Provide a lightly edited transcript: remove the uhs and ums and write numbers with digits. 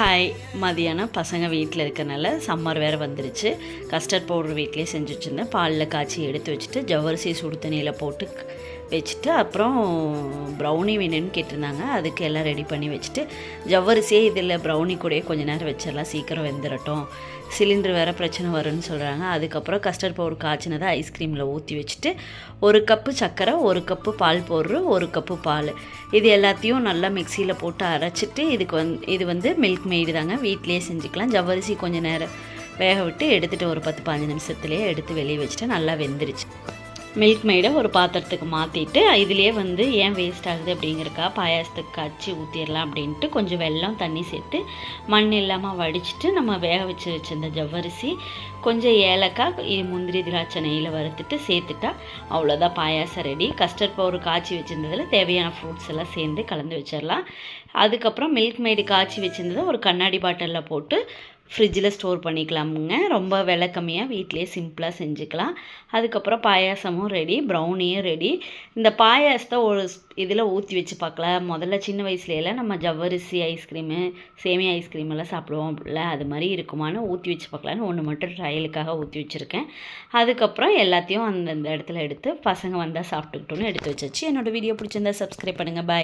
Hi. மதியானம் பசங்க வீட்டில் இருக்கனால சம்மர் வேறு வந்துருச்சு. கஸ்டர்ட் பவுட்ரு வீட்டிலே செஞ்சு வச்சுருந்தேன். பாலில் காய்ச்சி எடுத்து வச்சுட்டு ஜவ்வரிசி சுடு தண்ணியில் போட்டு வச்சுட்டு அப்புறம் ப்ரௌனி வேணும்னு கேட்டிருந்தாங்க. அதுக்கு எல்லாம் ரெடி பண்ணி வச்சுட்டு ஜவ்வரிசியே இதில் ப்ரௌனி கூடயே கொஞ்சம் நேரம் வச்சிடலாம், சீக்கிரம் வெந்துடட்டும். சிலிண்டர் வேறு பிரச்சனை வரும்னு சொல்கிறாங்க. அதுக்கப்புறம் கஸ்டர்ட் பவுடர் காய்ச்சினதை ஐஸ்கிரீமில் ஊற்றி வச்சுட்டு 1 கப்பு சர்க்கரை, 1 கப்பு பால் பவுட்ரு, 1 கப்பு பால், இது எல்லாத்தையும் நல்லா மிக்சியில் போட்டு அரைச்சிட்டு இது வந்து மில்க் மெய்டு தாங்க, வீட்டிலேயே செஞ்சுக்கலாம். ஜவ்வரிசி கொஞ்சம் நேரம் வேக விட்டு எடுத்துகிட்டு ஒரு 10-15 நிமிஷத்துலேயே எடுத்து வெளியே வச்சுட்டு நல்லா வெந்துருச்சு. மில்க் மெய்டை ஒரு பாத்திரத்துக்கு மாற்றிட்டு இதிலே வந்து ஏன் வேஸ்ட் ஆகுது அப்படிங்கிறக்கா பாயாசத்துக்கு காய்ச்சி ஊற்றிடலாம் அப்படின்ட்டு கொஞ்சம் வெல்லம் தண்ணி சேர்த்து மண் இல்லாமல் வடிச்சிட்டு நம்ம வேக வச்சுருந்த ஜவ்வரிசி, கொஞ்சம் ஏலக்காய், முந்திரி, திராட்சை நெய்யில் வறுத்துட்டு சேர்த்துட்டா அவ்வளோதான், பாயாசம் ரெடி. கஸ்டர்ட் பவுடர் காய்ச்சி வச்சுருந்ததில் தேவையான ஃப்ரூட்ஸ் எல்லாம் சேர்ந்து கலந்து வச்சிடலாம். அதுக்கப்புறம் மில்க் மெய்டு காய்ச்சி வச்சுருந்ததை ஒரு கண்ணாடி பாட்டிலில் போட்டு ஃப்ரிட்ஜில் ஸ்டோர் பண்ணிக்கலாமுங்க. ரொம்ப விலை கம்மியாக வீட்டிலே சிம்பிளாக செஞ்சுக்கலாம். அதுக்கப்புறம் பாயாசமும் ரெடி, ப்ரௌனியும் ரெடி. இந்த பாயாசத்தை ஒரு இதில் ஊற்றி வச்சு பார்க்கலாம். முதல்ல சின்ன வயசுலையெல்லாம் நம்ம ஜவ்வரிசி ஐஸ்கிரீமு, சேமியா ஐஸ்கிரீம் எல்லாம் சாப்பிடுவோம்ல, அது மாதிரி இருக்குமான்னு ஊற்றி வச்சு பார்க்கலான்னு ஒன்று மட்டும் ட்ரையலுக்காக ஊற்றி வச்சுருக்கேன். அதுக்கப்புறம் எல்லாத்தையும் அந்தந்த இடத்துல எடுத்து பசங்க வந்தால் சாப்பிட்டுக்கிட்டோன்னு எடுத்து வச்சாச்சு. என்னோடய வீடியோ பிடிச்சிருந்தா சப்ஸ்கிரைப் பண்ணுங்கள். பாய்.